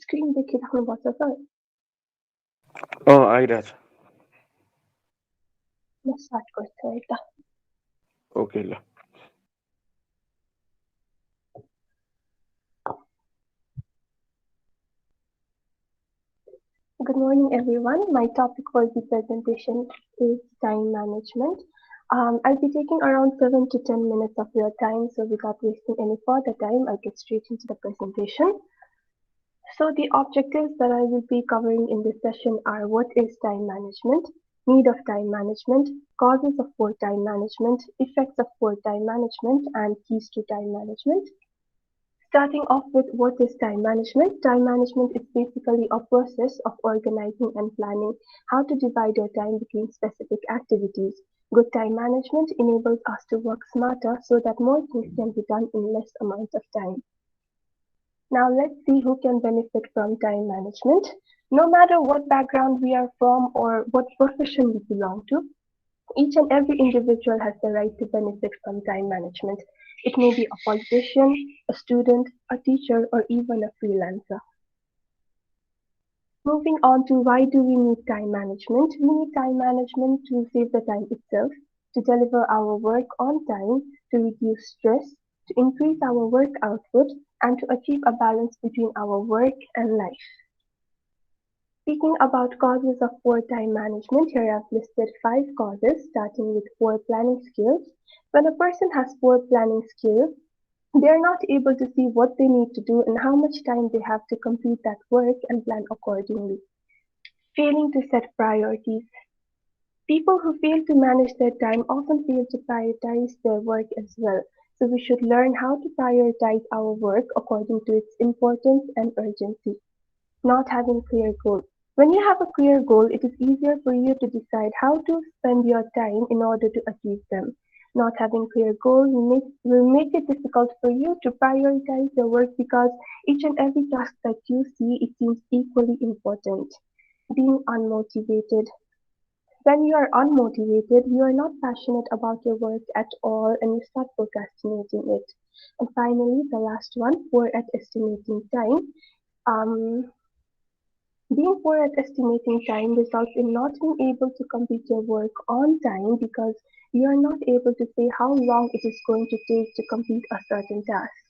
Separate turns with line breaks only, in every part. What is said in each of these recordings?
Screen দেখে তখন বসাতে হয়।
আইরাজ।
স্টার্ট করতে হয় এটা।
ওকে।
Good morning, everyone. My topic for the presentation is time management. I'll be taking around 7 to 10 minutes of your time, so without wasting any further time, I'll get straight into the presentation. So the objectives that I will be covering in this session are: what is time management, need of time management, causes of poor time management, effects of poor time management, and keys to time management. Starting off with what is time management. Time management is basically a process of organizing and planning how to divide your time between specific activities. Good time management enables us to work smarter so that more things can be done in less amount of time. Now let's see who can benefit from time management. No matter what background we are from or what profession we belong to, each and every individual has the right to benefit from time management. It may be a politician, a student, a teacher, or even a freelancer. Moving on to why do we need time management? We need time management to save the time itself, to deliver our work on time, to reduce stress, to increase our work output, and to achieve a balance between our work and life. Speaking about causes of poor time management, here I've listed 5 causes, starting with poor planning skills. When a person has poor planning skills, they are not able to see what they need to do and how much time they have to complete that work and plan accordingly. Failing to set priorities. People who fail to manage their time often fail to prioritize their work as well. So we should learn how to prioritize our work according to its importance and urgency. Not having clear goals. When you have a clear goal, it is easier for you to decide how to spend your time in order to achieve them. Not having clear goals will make it difficult for you to prioritize your work because each and every task that you see, it seems equally important. Being unmotivated. When you are unmotivated, you are not passionate about your work at all and you start procrastinating it. And finally, the last one, poor at estimating time. Um, Being poor at estimating time results in not being able to complete your work on time because you are not able to say how long it is going to take to complete a certain task.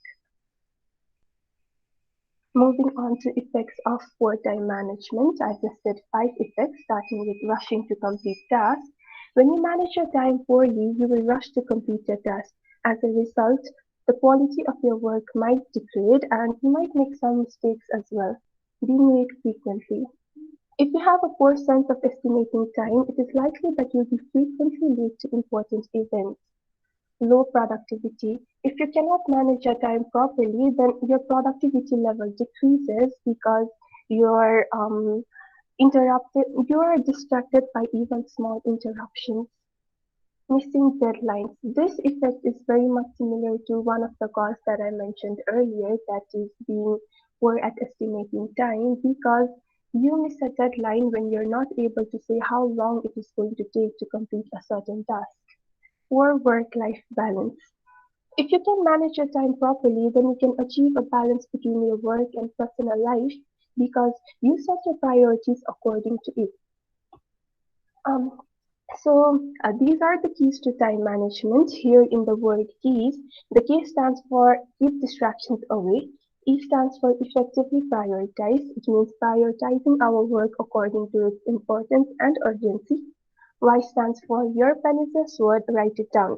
Moving on to effects of poor time management, I've listed 5 effects, starting with rushing to complete tasks. When you manage your time poorly, you will rush to complete your task. As a result, the quality of your work might degrade and you might make some mistakes as well. Being late frequently. If you have a poor sense of estimating time, it is likely that you'll be frequently late to important events. Low productivity. If you cannot manage your time properly, then your productivity level decreases because you're interrupted, you are distracted by even small interruptions. Missing deadlines. This effect is very much similar to one of the causes that I mentioned earlier, that is being poor at estimating time because you miss a deadline when you're not able to say how long it is going to take to complete a certain task. Poor work-life balance. If you can manage your time properly, then you can achieve a balance between your work and personal life because you set your priorities according to it. Um, these are the keys to time management. Here in the word keys, the K stands for keep distractions away. E stands for effectively prioritize. It means prioritizing our work according to its importance and urgency. Y stands for your pen is a sword, write it down.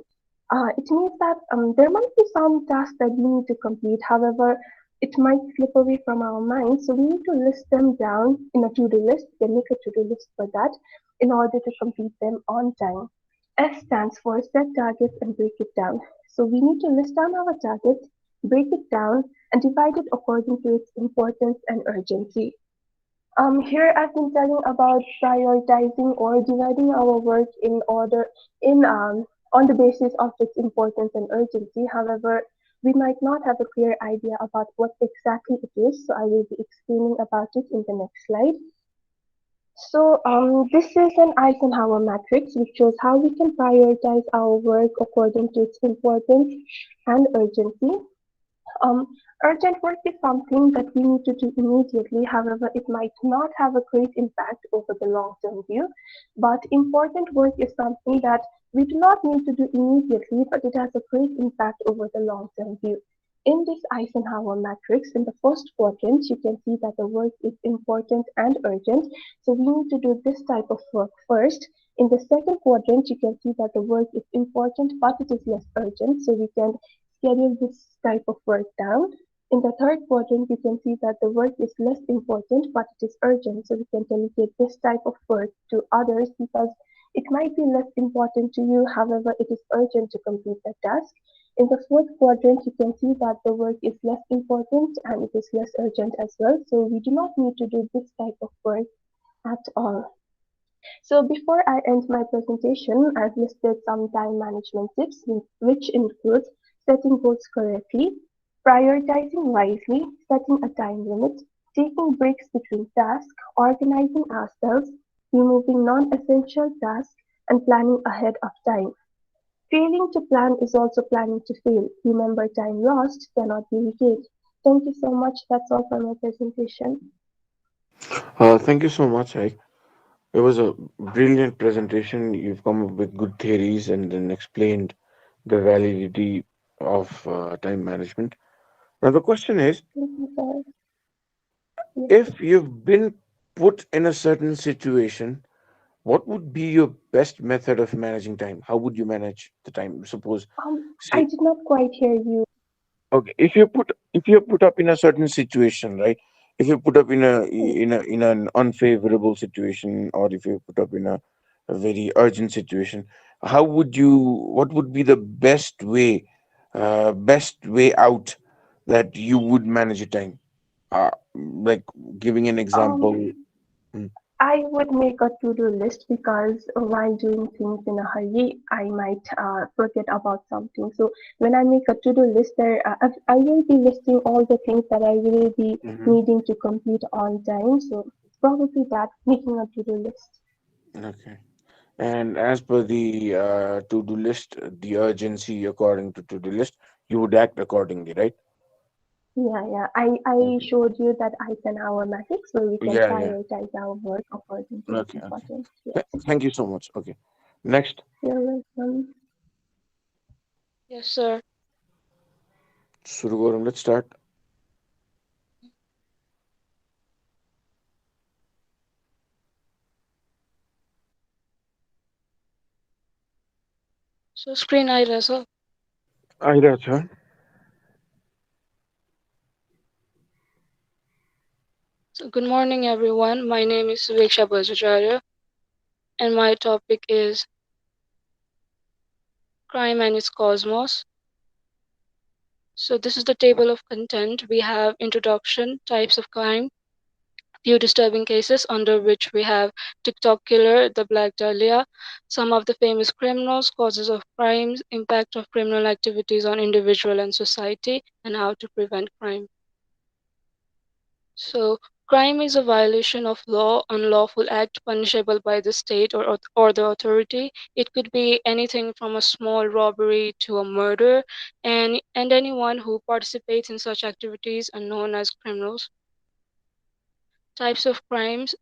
It means that there might be some tasks that we need to complete. However, it might slip away from our minds, so we need to list them down in a to-do list. We can make a to-do list for that in order to complete them on time. S stands for set targets and break it down. So we need to list down our targets, break it down, and divide it according to its importance and urgency. Here I've been telling about prioritizing or dividing our work in order in on the basis of its importance and urgency. However, we might not have a clear idea about what exactly it is, so I will be explaining about it in the next slide. This is an Eisenhower matrix which shows how we can prioritize our work according to its importance and urgency. Um, Urgent work is something that we need to do immediately. However, it might not have a great impact over the long term view. But important work is something that we do not need to do immediately, but it has a great impact over the long term view. In this Eisenhower matrix, in the first quadrant, you can see that the work is important and urgent. So we need to do this type of work first. In the second quadrant, you can see that the work is important, but it is less urgent. So we can schedule this type of work down. In the third quadrant, you can see that the work is less important, but it is urgent. So we can delegate this type of work to others because it might be less important to you. However, it is urgent to complete the task. In the fourth quadrant, you can see that the work is less important and it is less urgent as well. So we do not need to do this type of work at all. So before I end my presentation, I've listed some time management tips, which include setting goals correctly, prioritizing wisely, setting a time limit, taking breaks between tasks, organizing ourselves, removing non-essential tasks, and planning ahead of time. Failing to plan is also planning to fail. Remember, time lost cannot be regained. Thank you so much. That's all for my presentation.
Thank you so much. It was a brilliant presentation. You've come up with good theories and then explained the validity of time management. Now, the question is,
Thank you, sir. Yes.
if you've been put in a certain situation, what would be your best method of managing time? How would you manage the time? Suppose,
I
say,
did not quite hear you.
okay, if you're put up in a certain situation, right? If you're put up in an unfavorable situation, or if you're put up in a very urgent situation, how would you? What would be the best way out that you would manage your time? Like giving an example.
Um,
Mm,
I would make a to-do list because while doing things in a hurry, I might forget about something. So when I make a to-do list, I will be listing all the things that I will be
mhm.
needing to complete on time. So probably that, making a to-do list.
Okay. And as per the to-do list, the urgency according to to-do list, you would act accordingly, right?
Yeah, yeah. I
Okay.
showed you that Eisenhower matrix where we can
Yeah, yeah.
prioritize our work according to its
Okay, okay.
importance. Yes.
Thank you so much. Okay. Next,
You're welcome.
Yes, sir.
Surugorum, let's start.
So screen I sir.
Aira, sir.
So good morning, everyone. My name is Subbechha Bajrachary, and my topic is crime and its cosmos. So this is the table of content. We have introduction, types of crime, few disturbing cases under which we have TikTok killer, the Black Dahlia, some of the famous criminals, causes of crimes, impact of criminal activities on individual and society, and how to prevent crime. So, crime is a violation of law, unlawful act punishable by the state or the authority. It could be anything from a small robbery to a murder, and anyone who participates in such activities are known as criminals. Types of crimes.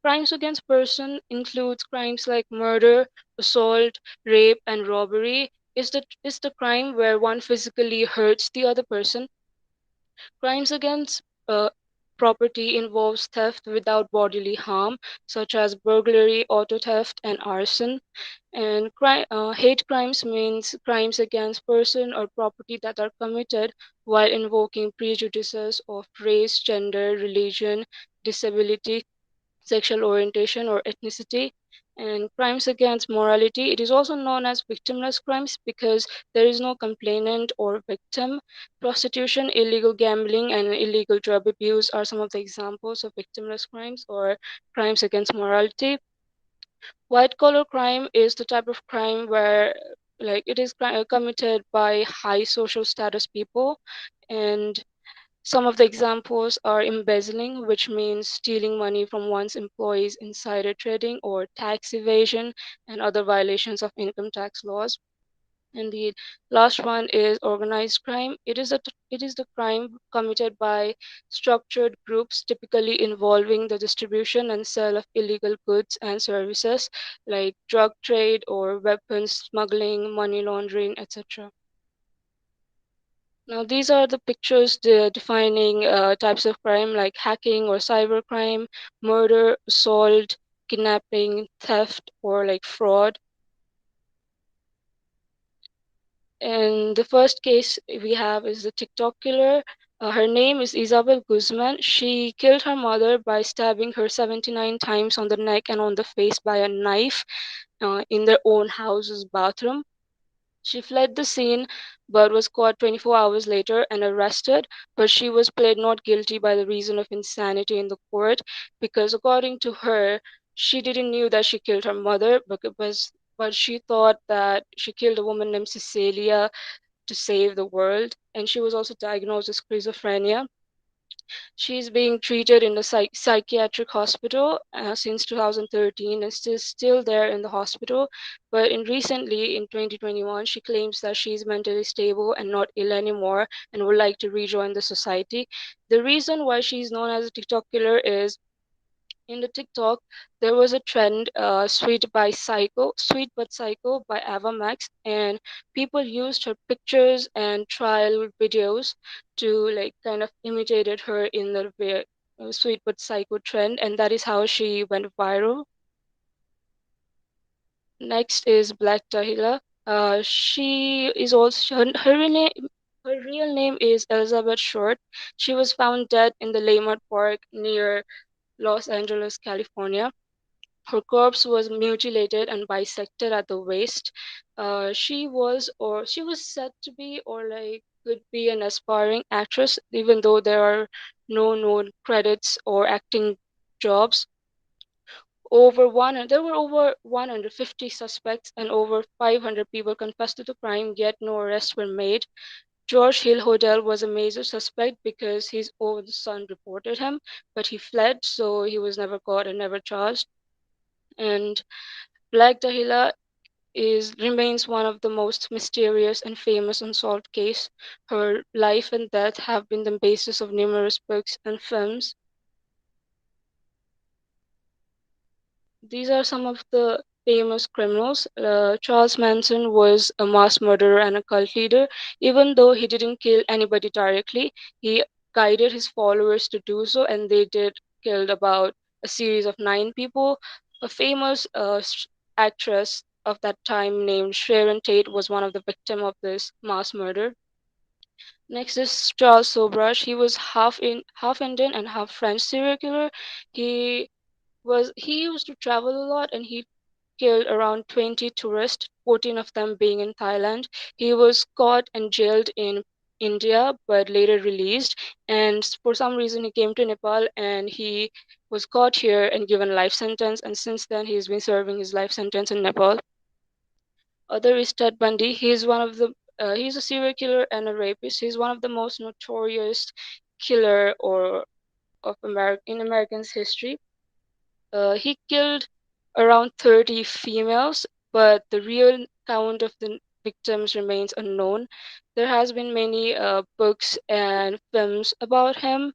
Crimes against person includes crimes like murder, assault, rape, and robbery. Is the crime where one physically hurts the other person. Crimes against property involves theft without bodily harm, such as burglary, auto theft, and arson. And hate crimes means crimes against person or property that are committed while invoking prejudices of race, gender, religion, disability, sexual orientation, or ethnicity. And crimes against morality, it is also known as victimless crimes because there is no complainant or victim. Prostitution, illegal gambling, and illegal drug abuse are some of the examples of victimless crimes or crimes against morality. White collar crime is the type of crime where it is committed by high social status people, and some of the examples are embezzling, which means stealing money from one's employees, insider trading, or tax evasion, and other violations of income tax laws. And the last one is organized crime. It is the crime committed by structured groups, typically involving the distribution and sale of illegal goods and services like drug trade or weapons smuggling, money laundering, etc. Now, these are the pictures defining types of crime like hacking or cybercrime, murder, assault, kidnapping, theft, or like fraud. And the first case we have is the TikTok killer. Her name is Isabel Guzman. She killed her mother by stabbing her 79 times on the neck and on the face by a knife in their own house's bathroom. She fled the scene but was caught 24 hours later and arrested, but she was pled not guilty by the reason of insanity in the court because according to her, she didn't knew that she killed her mother but she thought that she killed a woman named Cecilia to save the world, and she was also diagnosed with schizophrenia. She's being treated in the psychiatric hospital since 2013 and still there in the hospital. But in recently, in 2021, she claims that she's mentally stable and not ill anymore and would like to rejoin the society. The reason why she's known as a TikTok killer is in the TikTok, there was a trend, Sweet But Psycho by Ava Max, and people used her pictures and trial videos to like kind of imitated her in the Sweet But Psycho trend, and that is how she went viral. Next is Black Dahlia. She is also her real name is Elizabeth Short. She was found dead in the Lamont Park near Los Angeles, California. Her corpse was mutilated and bisected at the waist. She was said to be, or like could be, an aspiring actress, even though there are no known credits or acting jobs. There were over 150 suspects and over 500 people confessed to the crime, yet no arrests were made. George Hill Hotel was a major suspect because his own son reported him, but he fled, so he was never caught and never charged. And Black Dahlia is remains one of the most mysterious and famous unsolved case. Her life and death have been the basis of numerous books and films. These are some of the famous criminals. Charles Manson was a mass murderer and a cult leader. Even though he didn't kill anybody directly, he guided his followers to do so, and they did killed about a series of 9 people. A famous actress of that time named Sharon Tate was one of the victims of this mass murder. Next is Charles Sobhraj. He was half Indian and half French serial killer. He he used to travel a lot and he killed around 20 tourists, 14 of them being in Thailand. He was caught and jailed in India but later released. And for some reason, he came to Nepal and he was caught here and given a life sentence. And since then, he's been serving his life sentence in Nepal. Other is Ted Bundy. He's a serial killer and a rapist. He's one of the most notorious killer or of in Americans history. He killed around 30 females, but the real count of the victims remains unknown. There has been many books and films about him.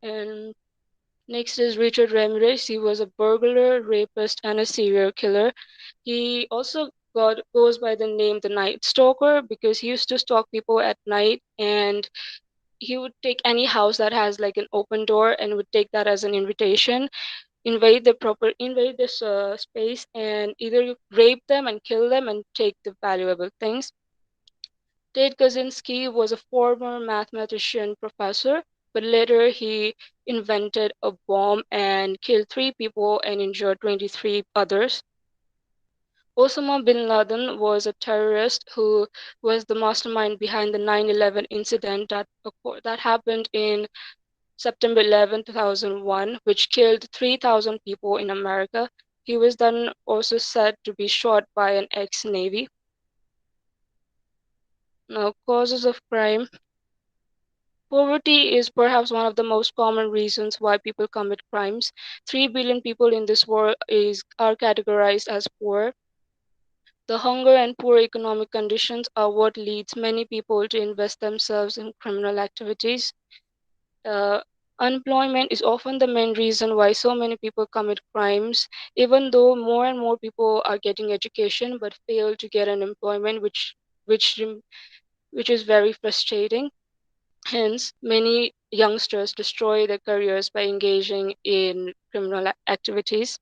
And next is Richard Ramirez. He was a burglar, rapist, and a serial killer. He also goes by the name the Night Stalker because he used to stalk people at night, and he would take any house that has like an open door and would take that as an invitation, invade this space, and either rape them and kill them and take the valuable things. Ted Kaczynski was a former mathematician professor, but later he invented a bomb and killed 3 people and injured 23 others. Osama bin Laden was a terrorist who was the mastermind behind the 9/11 incident that happened in September 11, 2001, which killed 3,000 people in America. He was then also said to be shot by an ex Navy. Now, causes of crime. Poverty is perhaps one of the most common reasons why people commit crimes. 3 billion people in this world are categorized as poor. The hunger and poor economic conditions are what leads many people to invest themselves in criminal activities. Uh, Unemployment is often the main reason why so many people commit crimes, even though more and more people are getting education but fail to get an employment, which which is very frustrating. Hence, many youngsters destroy their careers by engaging in criminal activities.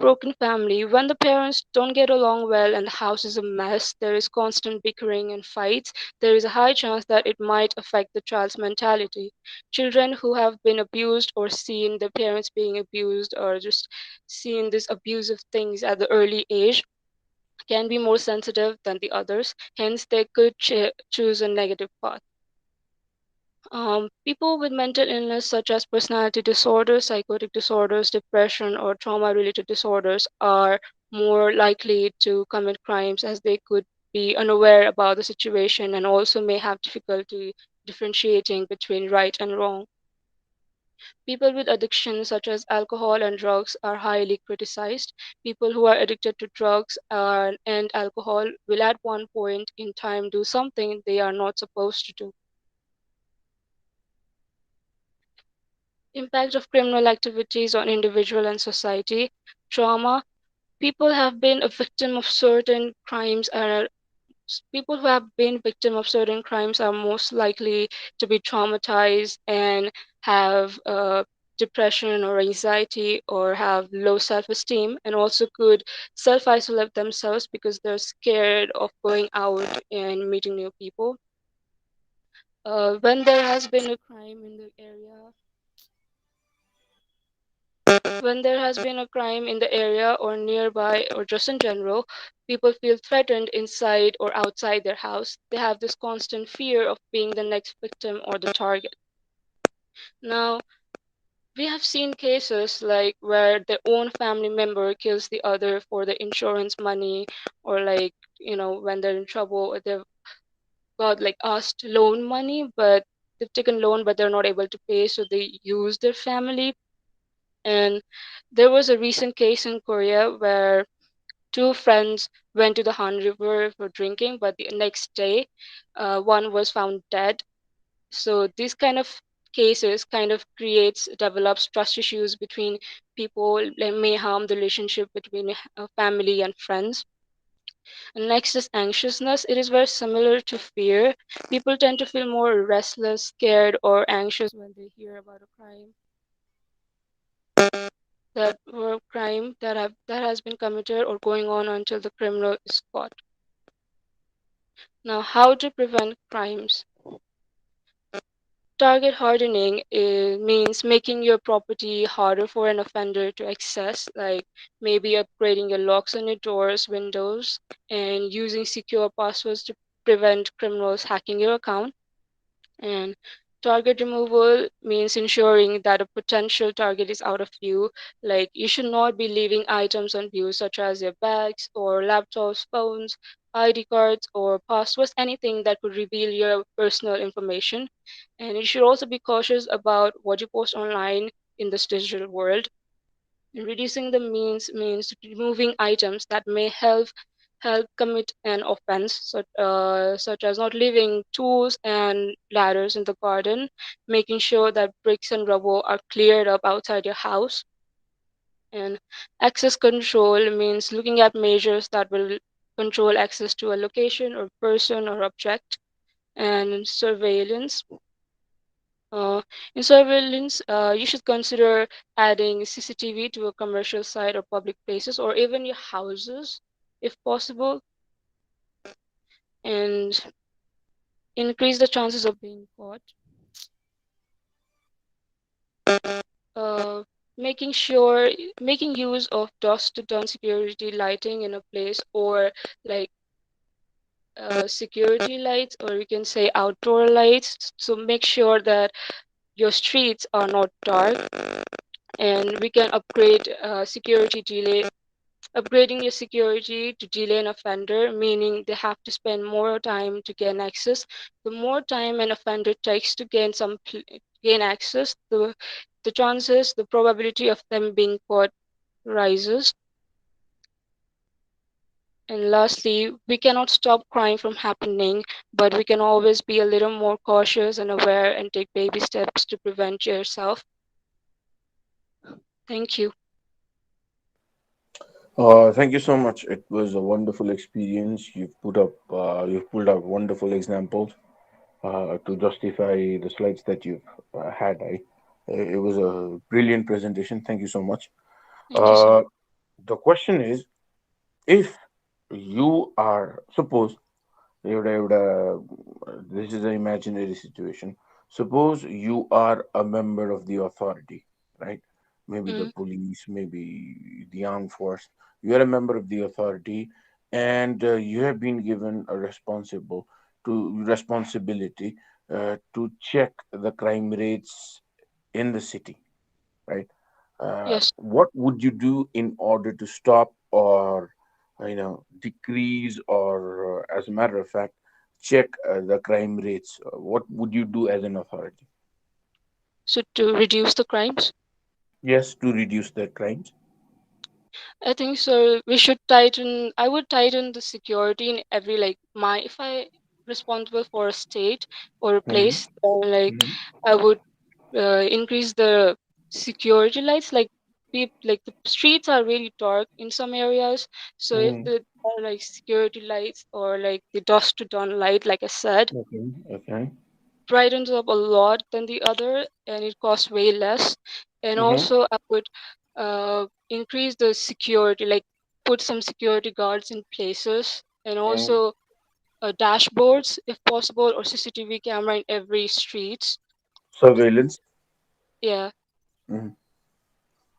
Broken family. When the parents don't get along well and the house is a mess, there is constant bickering and fights, there is a high chance that it might affect the child's mentality. Children who have been abused or seen their parents being abused or just seen these abusive things at the early age can be more sensitive than the others. Hence, they could choose a negative path. People with mental illness, such as personality disorders, psychotic disorders, depression, or trauma related disorders, are more likely to commit crimes as they could be unaware about the situation and also may have difficulty differentiating between right and wrong. People with addictions, such as alcohol and drugs, are highly criticized. People who are addicted to drugs and alcohol will, at one point in time, do something they are not supposed to do. Impact of criminal activities on individual and society. Trauma. People have been a victim of certain crimes are People who have been victim of certain crimes are most likely to be traumatized and have depression or anxiety or have low self-esteem, and also could self-isolate themselves because they're scared of going out and meeting new people. When there has been a crime in the area When there has been a crime in the area or nearby or just in general, people feel threatened inside or outside their house. They have this constant fear of being the next victim or the target. Now, we have seen cases like where their own family member kills the other for the insurance money, or like, when they're in trouble, or they've got like asked loan money, but they've taken loan but they're not able to pay, so they use their family. And there was a recent case in Korea where two friends went to the Han River for drinking, but the next day, one was found dead. So these kind of cases kind of develops trust issues between people, and may harm the relationship between family and friends. And next is anxiousness. It is very similar to fear. People tend to feel more restless, scared, or anxious when they hear about a crime that has been committed or going on until the criminal is caught. Now, how to prevent crimes? Target hardening means making your property harder for an offender to access, like maybe upgrading your locks on your doors, windows, and using secure passwords to prevent criminals hacking your account. And target removal means ensuring that a potential target is out of view. Like, you should not be leaving items on view, such as your bags or laptops, phones, ID cards, or passwords, anything that could reveal your personal information. And you should also be cautious about what you post online in this digital world. And reducing the means removing items that may help commit an offense, such as not leaving tools and ladders in the garden, making sure that bricks and rubble are cleared up outside your house. And access control means looking at measures that will control access to a location or person or object. And surveillance. Uh, in surveillance, you should consider adding CCTV to a commercial site or public places, or even your houses, if possible, and increase the chances of being caught. Uh, making use of dusk to dawn security lighting in a place, or like security lights, or you can say outdoor lights. So make sure that your streets are not dark, and we can upgrading your security to delay an offender, meaning they have to spend more time to gain access. The more time an offender takes to gain access, the probability of them being caught rises. And lastly, we cannot stop crime from happening, but we can always be a little more cautious and aware and take baby steps to prevent yourself. Thank you.
Thank you so much. It was a wonderful experience. You've pulled up wonderful examples to justify the slides that you've had. It was a brilliant presentation. Thank you so much.
Thank you, sir.
Uh, the question is, if you are, suppose this is an imaginary situation. Suppose you are a member of the authority, right? Maybe the
Mm,
police, maybe the armed force. You are a member of the authority, and you have been given a responsibility to check the crime rates in the city, right?
yes.
What would you do in order to stop or decrease or as a matter of fact check the crime rates? What would you do as an authority?
So to reduce the crimes,
Yes, to reduce the crimes.
I think so. We should tighten. I would tighten the security in every like my if I responsible for a state or a
Hmm.
place, then like
Hmm.
I would increase the security lights. Like the streets are really dark in some areas, so if
Hmm.
the are like security lights or like the dusk to dawn light, like I said,
Okay. Okay.
brightens up a lot than the other and it costs way less. And
Hmm.
also I would increase the security, like put some security guards in places, and
Hmm.
also dashboards if possible, or CCTV camera in every streets.
Surveillance.
Yeah.
Hmm.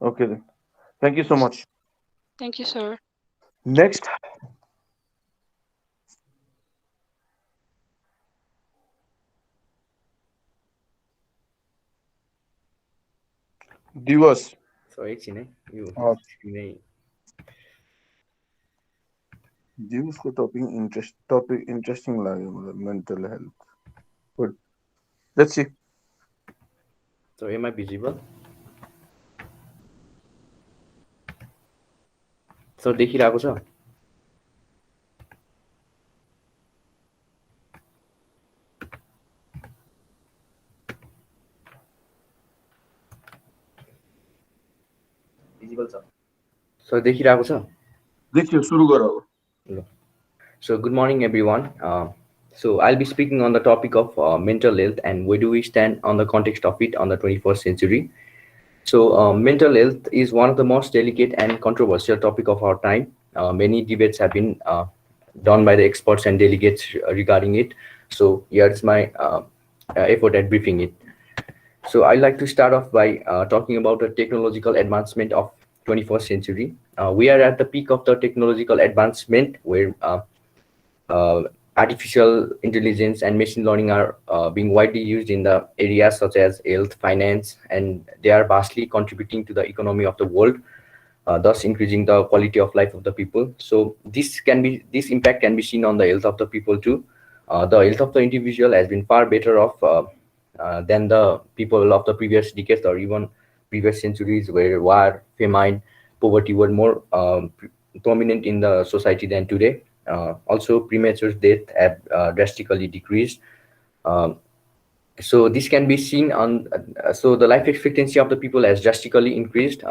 Okay then. Thank you so much.
Thank you, sir.
Next, Diwas.
Sorry, Chine. You.
Uh,
Chine.
Diwas को topic interesting लगा मतलब mental health. But let's see.
So am I visible? So देखिरहेको छ Visible छ So देखिरहेको छ
देखियो सुरु गरौ.
ल So good morning everyone. So I'll be speaking on the topic of mental health and where do we stand on the context of it on the 21st century. So, mental health is one of the most delicate and controversial topic of our time. Many debates have been done by the experts and delegates regarding it. So, here's my effort at briefing it. So, I like to start off by talking about the technological advancement of 21st century. We are at the peak of the technological advancement where uh, artificial intelligence and machine learning are being widely used in the areas such as health, finance, and they are vastly contributing to the economy of the world, thus increasing the quality of life of the people. So this impact can be seen on the health of the people too. The health of the individual has been far better off than the people of the previous decades or even previous centuries, where war, famine, poverty were more prominent in the society than today. Also, premature death have drastically decreased. Um, so this can be seen on so the life expectancy of the people has drastically increased.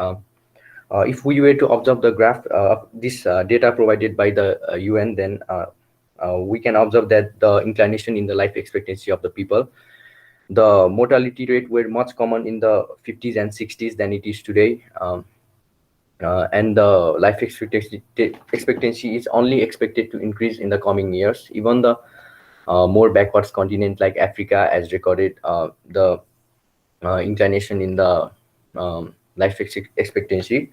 If we were to observe the graph of this data provided by the UN, then we can observe that the inclination in the life expectancy of the people, the mortality rate were much common in the 50s and 60s than it is today. And the life expectancy is only expected to increase in the coming years. Even the more backwards continent like Africa has recorded the inclination in the expectancy.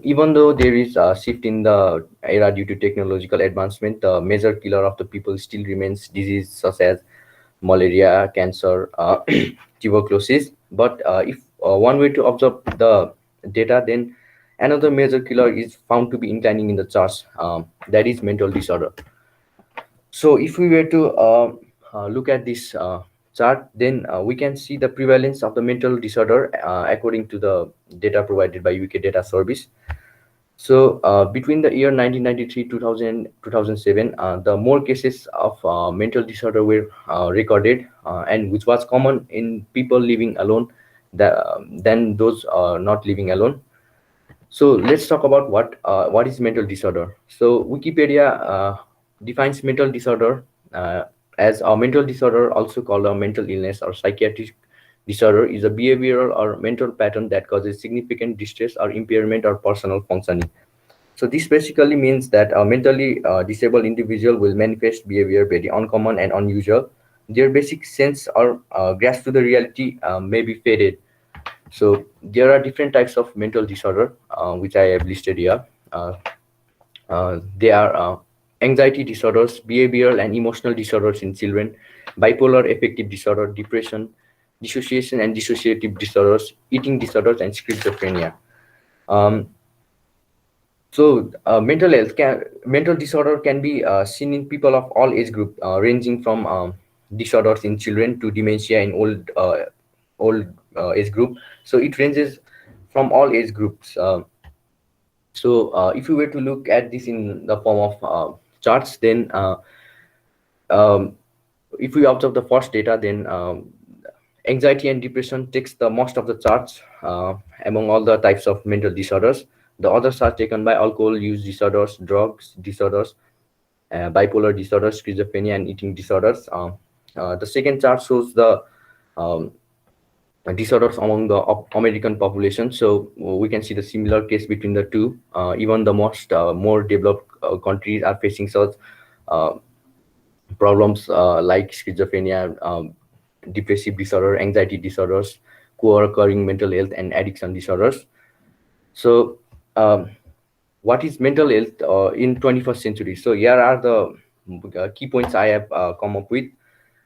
Even though there is a shift in the era due to technological advancement, the major killer of the people still remains disease such as malaria, cancer, tuberculosis. But if one way to observe the data, then another major killer is found to be inclining in the charts. That is mental disorder. So if we were to look at this chart, then we can see the prevalence of the mental disorder according to the data provided by UK Data Service. So between the year 1993 2000 2007, the more cases of mental disorder were recorded, and which was common in people living alone than those not living alone. So let's talk about what is mental disorder. So Wikipedia defines mental disorder as a mental disorder, also called a mental illness or psychiatric disorder, is a behavioral or mental pattern that causes significant distress or impairment or personal functioning. So this basically means that a mentally disabled individual will manifest behavior very uncommon and unusual. Their basic sense or grasp to the reality may be faded. So there are different types of mental disorder, which I have listed here. Uh, they are anxiety disorders, behavioral and emotional disorders in children, bipolar affective disorder, depression, dissociation and dissociative disorders, eating disorders, and schizophrenia. Um, mental disorder can be seen in people of all age group, ranging from disorders in children to dementia in old age group. So it ranges from all age groups. If you were to look at this in the form of charts, then um, if we observe the first data, then anxiety and depression takes the most of the charts among all the types of mental disorders. The others are taken by alcohol use disorders, drugs disorders, bipolar disorders, schizophrenia, and eating disorders. The second chart shows the um, disorders among the American population. So we can see the similar case between the two. Even the most more developed countries are facing such uh, problems like schizophrenia, depressive disorder, anxiety disorders, co-occurring mental health, and addiction disorders. So, what is mental health in 21st century? So, here are the key points I have come up with.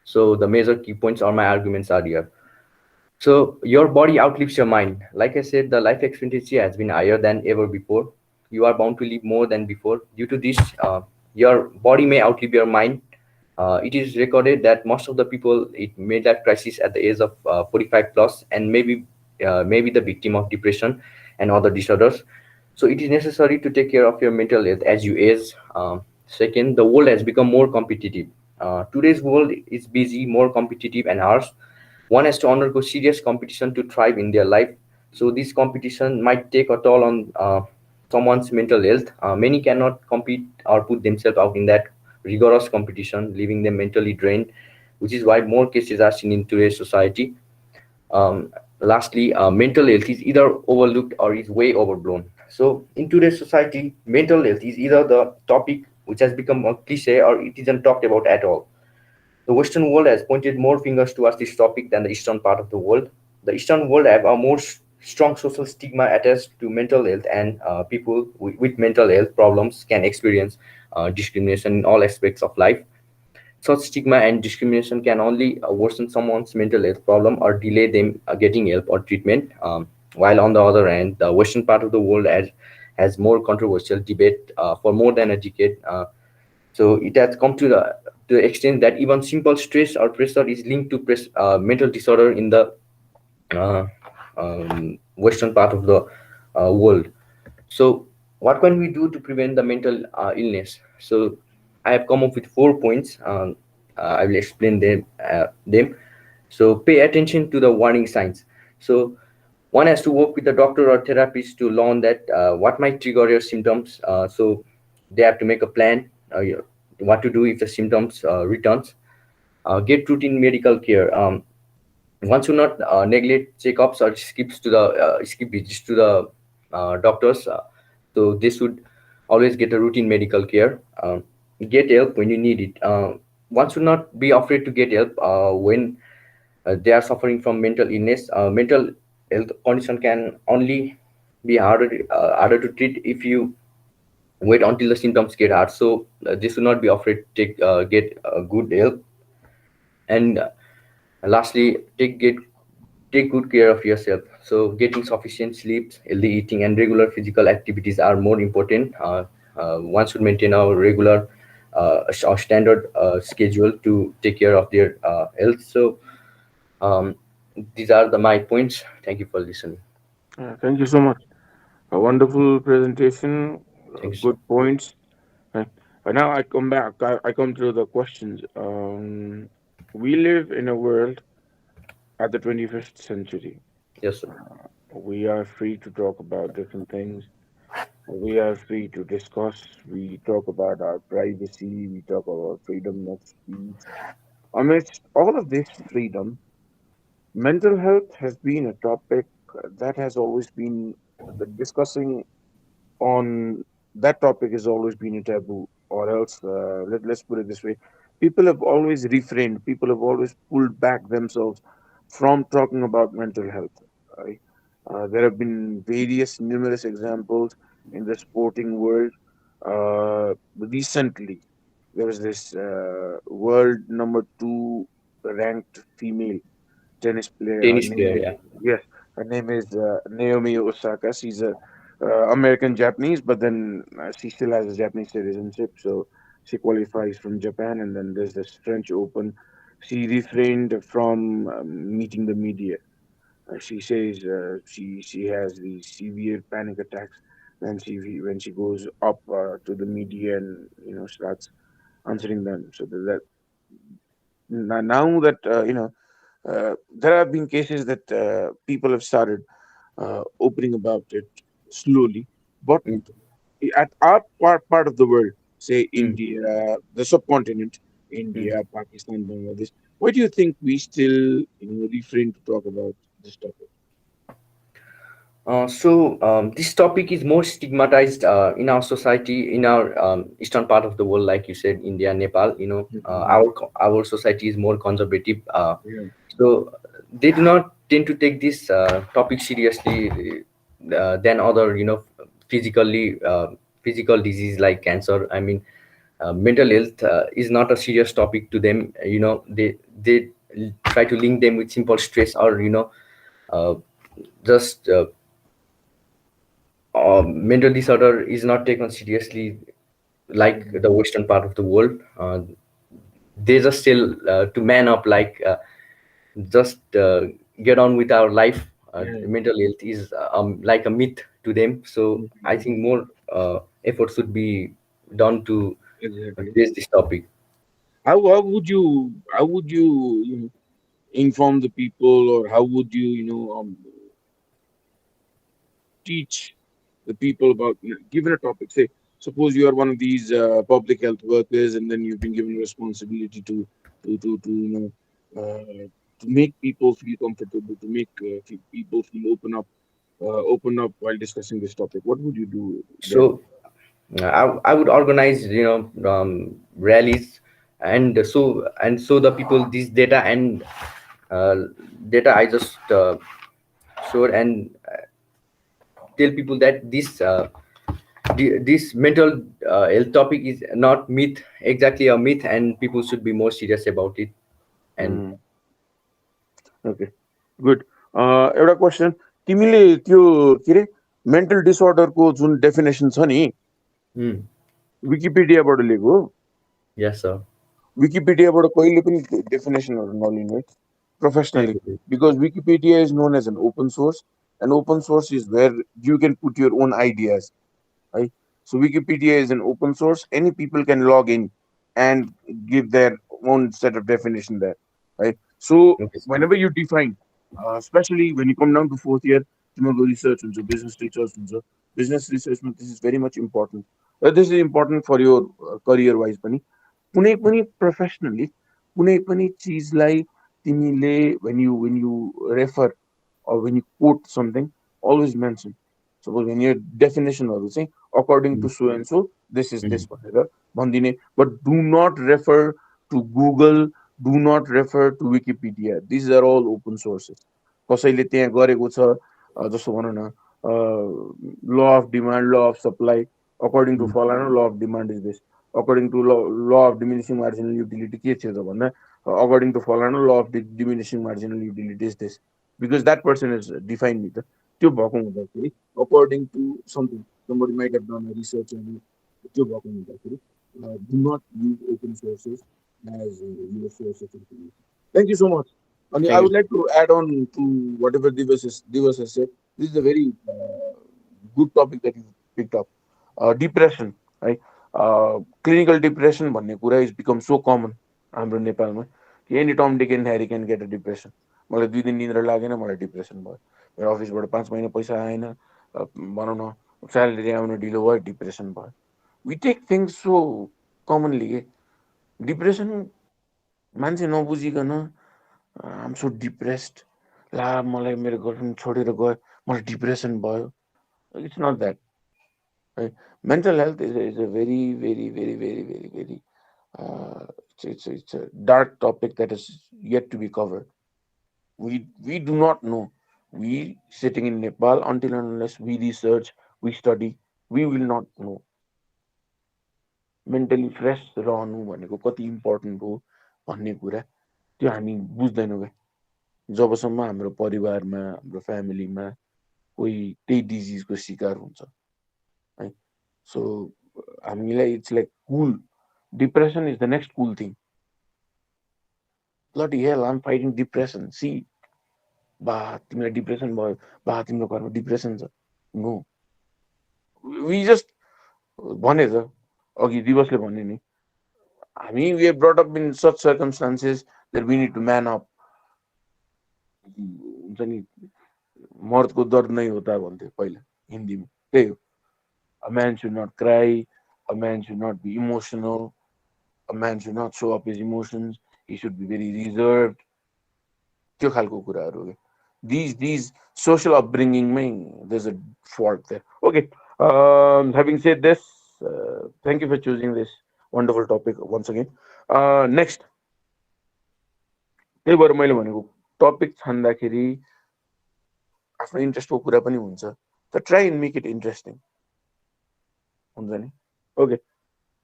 So, the major key points or my arguments are here. So your body outlives your mind. Like I said, the life expectancy has been higher than ever before. You are bound to live more than before. Due to this, your body may outlive your mind. It is recorded that most of the people it midlife crisis at the age of 45 plus, and maybe the victim of depression and other disorders. So it is necessary to take care of your mental health as you age. Second, the world has become more competitive. Today's world is busy, more competitive, and harsh. One has to undergo serious competition to thrive in their life. So this competition might take a toll on someone's mental health. Many cannot compete or put themselves out in that rigorous competition, leaving them mentally drained, which is why more cases are seen in today's society. Lastly, mental health is either overlooked or is way overblown. So in today's society, mental health is either the topic which has become a cliche or it isn't talked about at all. The Western world has pointed more fingers towards this topic than the Eastern part of the world. The Eastern world have a more strong social stigma attached to mental health, and people with mental health problems can experience discrimination in all aspects of life. Such stigma and discrimination can only worsen someone's mental health problem or delay them getting help or treatment. While on the other hand, the Western part of the world has more controversial debate for more than a decade. So it has come to the extent that even simple stress or pressure is linked to mental disorder in the uh, western part of the world. So what can we do to prevent the mental illness? So I have come up with 4 points. I will explain them. So pay attention to the warning signs. So one has to work with the doctor or therapist to learn that what might trigger your symptoms. So they have to make a plan, what to do if the symptoms returns. Get routine medical care. One should not neglect checkups or skip visits to the doctors. So they should always get a routine medical care. Get help when you need it. One should not be afraid to get help when they are suffering from mental illness. Mental health condition can only be harder to treat if you wait until the symptoms get hard. So they should not be afraid to get good help. And lastly, take good care of yourself. So getting sufficient sleep, healthy eating, and regular physical activities are more important. One should maintain a regular or standard schedule to take care of their health. So um, these are my points. Thank you for listening.
Thank you so much A wonderful presentation,
Thank you, sir.
good points. Right. Now I come back. I come to the questions. We live in a world at the 21st century.
Yes, sir.
We are free to talk about different things. We are free to discuss. We talk about our privacy. We talk about freedom of speech. Amidst all of this freedom, mental health has been a topic that has always been the discussing on that topic has always been a taboo, or else let's put it this way: people have always refrained, people have always pulled back themselves from talking about mental health, right? There have been various numerous examples in the sporting world. Recently there was this world number 2 ranked female tennis player. Her
Tennis
name
player,
is,
yeah.
yes, her name is Naomi Osaka. She's a American Japanese, but then she still has a Japanese citizenship, so she qualifies from Japan. And then there's this French Open. She refrained from meeting the media. She says she has these severe panic attacks when she goes up to the media and starts answering them. So now that there have been cases that people have started opening about it slowly, but
Mm,
at our part of the world, say
mm,
India, the subcontinent,
mm.
India, Pakistan, Bangladesh, why do you think we still refrain to talk about this topic?
This topic is more stigmatized in our society, in our eastern part of the world, like you said, India, Nepal.
Mhm.
Our society is more conservative,
Yeah,
so they do not tend to take this topic seriously than other, physically physical disease like cancer. I mean, mental health is not a serious topic to them. They try to link them with simple stress, or uh, just mental disorder is not taken seriously like
mhm.
the western part of the world. They just tell to man up, like just get on with our life.
Yeah,
Mental health is like a myth to them. So I
mhm.
think more effort should be done to
Exactly.
raise this topic.
How would you inform the people, or how would you teach the people about given a topic? Say, suppose you are one of these public health workers, and then you've been given a responsibility to make people feel comfortable, to make people feel open up while discussing this topic. What would you do then?
So I would organize, rallies, and so the people this data, and uh, data I just showed, and tell people that this mental health topic is not myth, exactly a myth, and people should be more serious about it. And
Mm, okay, good. एउटा question, तिमीले त्यो के अरे mental डिसअर्डरको जुन definition छ नि,
mm,
विकिपिडियाबाट लिएको हो?
yes, sir.
विकिपिडियाबाट कहिले पनि डेफिनेसनहरू नलिनु है professionally,
Okay.
Because Wikipedia is known as an open source, and open source is where you can put your own ideas, right? So Wikipedia is an open source. Any people can log in and give their own set of definition there, right? So
Okay, sir.
whenever you define, especially when you come down to fourth year, तिमीहरूको research हुन्छ, business research हुन्छ. Business research मा this is very much important. This is important for your career wise पनि. कुनै पनि professionally कुनै पनि चिजलाई तिमीले when you refer or when you quote something, always mention. Suppose when your definitionहरू चाहिँ according to
Mm,
so and so, this is this
mm,
भनेर भनिदिने, but do not refer to Google, do not refer to Wikipedia. These are all open sources. कसैले त्यहाँ गरेको छ, जस्तो भनौँ न, law of demand, law of supply, according to
mm.
फलाना law of demand is this, according to law of diminishing marginal utility के थियो त भन्दा, अकर्डिङ टु फलाना law of diminishing marginal utility is this, because that person is define नि त, त्यो भएको हुँदाखेरि according to something somebody might have done a research on it, त्यो भएको हुँदाखेरि do not use open sources as your source of information. Thank you so much. And I
Thank you,
would
sir.
like to add on to whatever Divas has said. This is a very good topic that you picked up. Depression, right? Clinical depression भन्ने कुरा is become so कमन हाम्रो नेपालमा कि any term Dick end Harry can get a depression. मलाई 2 दिन निद्रा लागेन, मलाई डिप्रेसन भयो. मेरो अफिसबाट 5 महिना पैसा आएन, भनौँ न स्यालेरी आउन ढिलो भयो, डिप्रेसन भयो. We take things so commonly के डिप्रेसन मान्छे नबुझिकन आम सो डिप्रेस्ड, ला मलाई मेरो गर्लफ्रेन्ड छोडेर गयो, मलाई डिप्रेसन भयो. It's not that, right? Mental health is a very, very, very, very, very, very it's a dark topic that is yet to be covered. We do not know. We sitting in Nepal, until and unless we research, we study, we will not know. Mentally fresh रहनु भनेको कति important हो भन्ने कुरा त्यो हामी बुझ्दैनौँ क्या. जबसम्म हाम्रो परिवारमा, हाम्रो फ्यामिलीमा कोही त्यही डिजिजको शिकार हुन्छ है. सो हामीलाई इट्स लाइक कुल, डिप्रेसन इज द नेक्स्ट कुल थिङ. ब्लडी हेल, आइम फाइटिङ डिप्रेसन. सी, बा तिमीलाई डिप्रेसन भयो, बा तिम्रो घरमा डिप्रेसन छ. नो, वी जस्ट भने त अघि दिवसले भने नि, हामी we brought up in such circumstances that we need to man up. हुन्छ नि, मर्दको दर्द नै होता भन्थ्यो पहिला हिन्दीमा, त्यही हो. A man should not cry, a man should not be emotional, a man should not show up his emotions, he should be very reserved. त्यो खालको कुराहरू हो. These social upbringing may there's a fault there. Okay, having said this, thank you for choosing this wonderful topic once again. Next, त्यही भएर मैले भनेको topic छान्दाखेरि आफ्नो इन्ट्रेस्टको कुरा पनि हुन्छ, त try and make it interesting हुन्छ नि. Okay,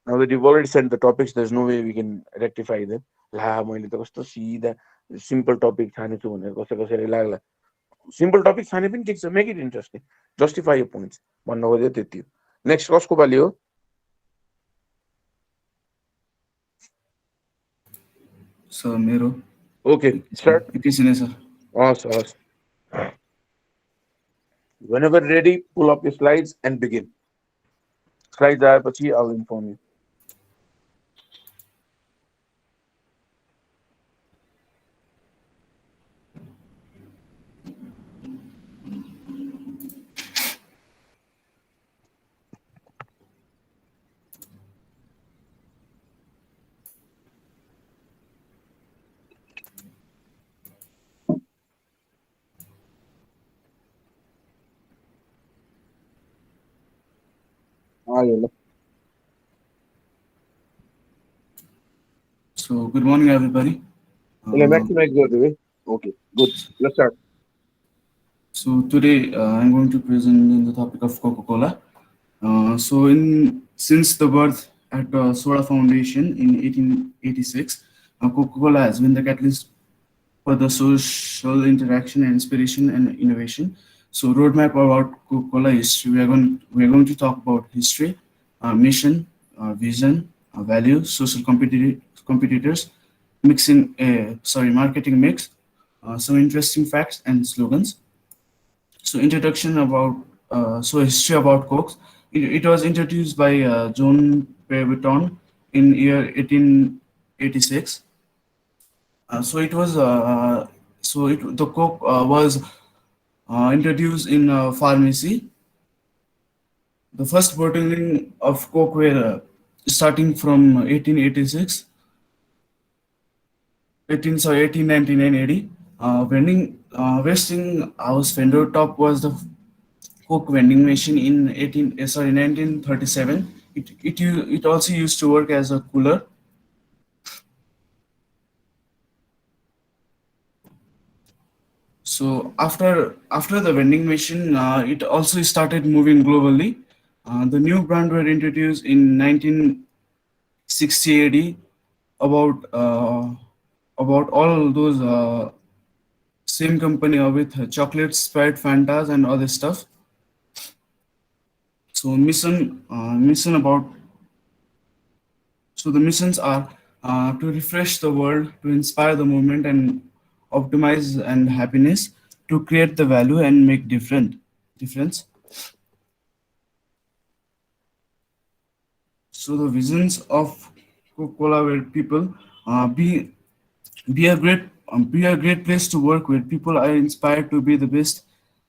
now that you've already sent the topics, there's no way we can rectify them. ला मैले त कस्तो सिधा सिम्पल टपिक छानेछु भनेर कसैले लाग्ला. सिम्पल टपिक छाने पनि ठिक छ, make it interesting, justify your points भन्नु खोज्यो, त्यति हो. नेक्स्ट कसको पालि हो?
सर मेरो.
Okay, start.
एकैछिन है sir.
Has. Whenever ready, pull up your slides and begin. Slides आएपछि I'll inform you.
So good morning everybody.
Maximize गरिदिऊ है. Okay, good. Let's start.
So today I'm going to present the topic of Coca-Cola. Since the birth at Soda Foundation in 1886, Coca-Cola has been the catalyst for the social interaction and inspiration and innovation. So roadmap about Coca-Cola history. We are going to talk about history, mission, vision, values, social competitors, marketing mix, some interesting facts and slogans. So introduction about history about Coke. It was introduced by John Pemberton in year 1886. The Coke was introduced in pharmacy. The first bottling of Coke were starting from 1886. 1899 AD. Westinghouse Fender Top was the Coke vending machine in 1937. It also used to work as a cooler. So after the vending machine, it also started moving globally. The new brand were introduced in 1960 AD. About all those same company with chocolate, Sprite, Fantas, and other stuff. So the missions are to refresh the world, to inspire the movement and optimize and happiness, to create the value and make difference. So the visions of Coca-Cola where people be a great be a great place to work where people are inspired to be the best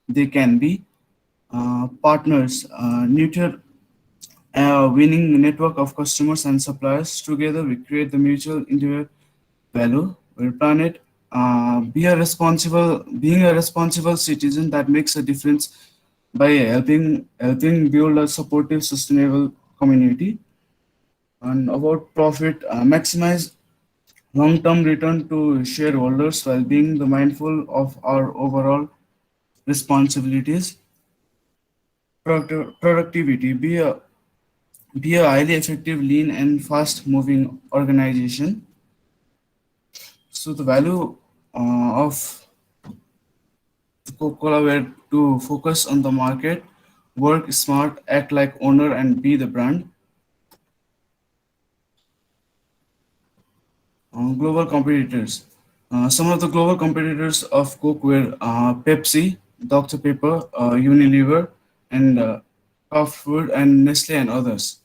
they can be. Partners, nurture a winning network of customers and suppliers. Together, we create the mutual individual value. Where planet, being a responsible citizen that makes a difference by helping build a supportive, sustainable community. And about profit, maximize long-term return to shareholders while being the mindful of our overall responsibilities. Productivity, be a highly effective, lean, and fast-moving organization. So the value of Coca-Cola were to focus on the market, work smart, act like owner, and be the brand. Global competitors. Some of the global competitors of Coke were Pepsi, Dr. Pepper, Unilever, and Kraftwerk and Nestle and others.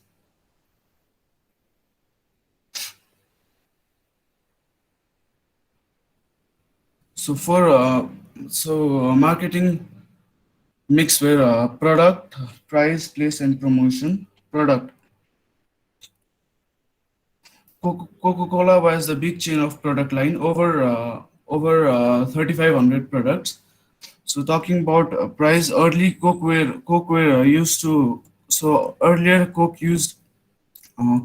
So for marketing mix were product, price, place, and promotion. Product. Coca-Cola was the big chain of product line over 3,500 products. So talking about price, early Coke were used to so earlier Coke used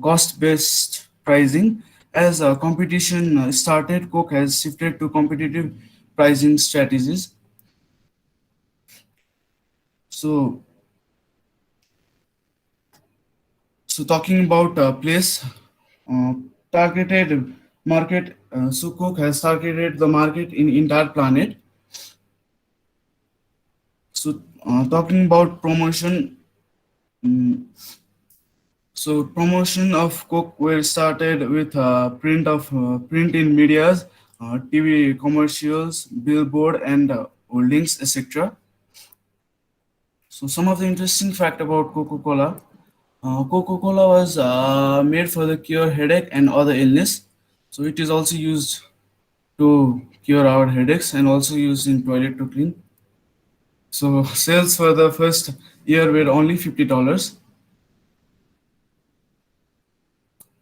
cost-based pricing. As competition started, Coke has shifted to competitive pricing strategies. So talking about place, uh, targeted market. So Coke has targeted the market in entire planet. So talking about promotion. mm, So promotion of Coke were started with print in medias, TV commercials, billboard, and holdings, etc. So some of the interesting fact about Coca-Cola. Coca-Cola was made for the cure headache and other illness. So it is also used to cure our headaches and also used in toilet to clean. So sales for the first year were only $50.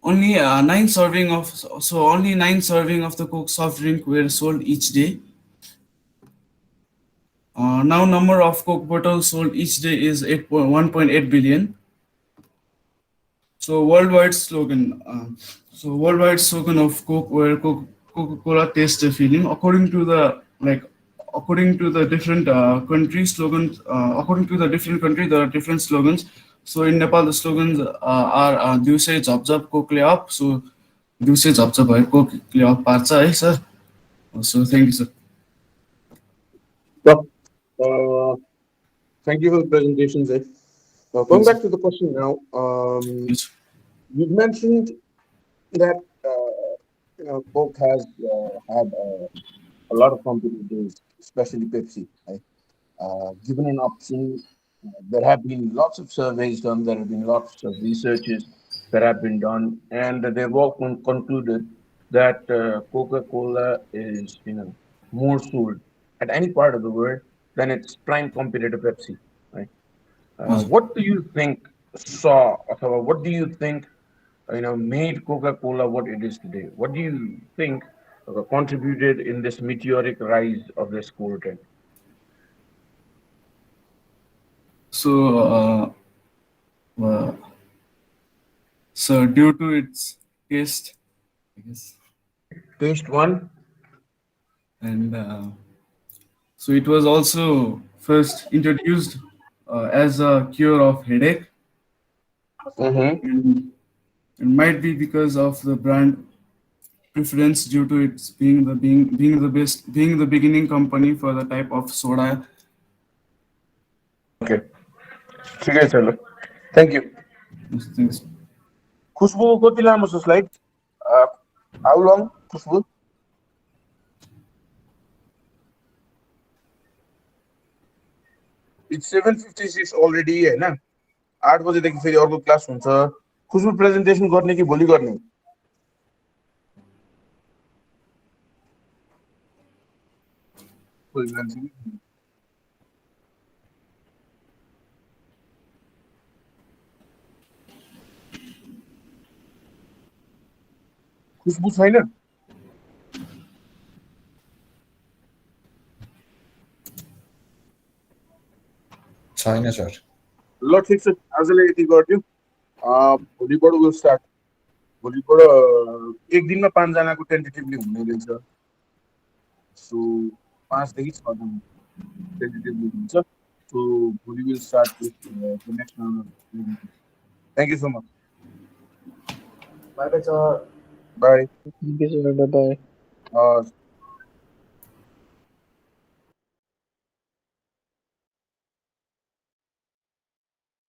Only nine serving of the Coke soft drink were sold each day. Now number of Coke bottles sold each day is 1.8 billion. So worldwide slogan. Worldwide slogan of Coke where Coca-Cola taste the feeling. According to the different country slogans. According to the different country, there are different slogans. So in Nepal, the slogans are दिउँसै झपझप कोकले up. So दिउँसै झपझप भयो कोकले up पार्छ है sir. So thank you, sir.
Well, uh, thank you for the presentation, Zed. Going
Thanks, sir.
back to the question now,
Yes.
you mentioned that Coke has had a lot of competitors, especially Pepsi. Right? Given an option, there have been lots of surveys done, there have been lots of researches that have been done, and they've all concluded that Coca-Cola is, more sold at any part of the world than its prime competitor Pepsi. Right?
Yes.
What do you think or what do you think, made Coca-Cola what it is today? What do you think contributed in this meteoric rise of this cola trend?
So uh, due to its taste, I guess,
Taste one.
and so it was also first introduced as a cure of headache,
Mm-hmm.
and it might be because of the brand preference due to its being the best being the beginning company for the type of soda.
Okay. ठीक है चलो. Thank you.
Things.
खुशबू कति लामो छ slide? Uh, how long, Khushboo? It's 7:56 already, होइन? 8 बजेदेखि फेरि अर्को क्लास हुन्छ. खुसबु प्रेजेन्टेसन गर्ने कि भोलि गर्ने? खुसबु छैन?
छैन सर।
ल ठिक छ, आजलाई यति गरिदिउँ। भोलिबाट विल स्टार्ट। भोलिबाट एक दिनमा 5 जनाको टेन्टेटिभली हुने रहेछ। सो 5 देखि 6 जना टेन्टेटिभली हुन्छ। सो भोलि will start with the next round of presentation. Thank you so much.
Bye bye, sir.
By.
Thank you, sir. Bye bye.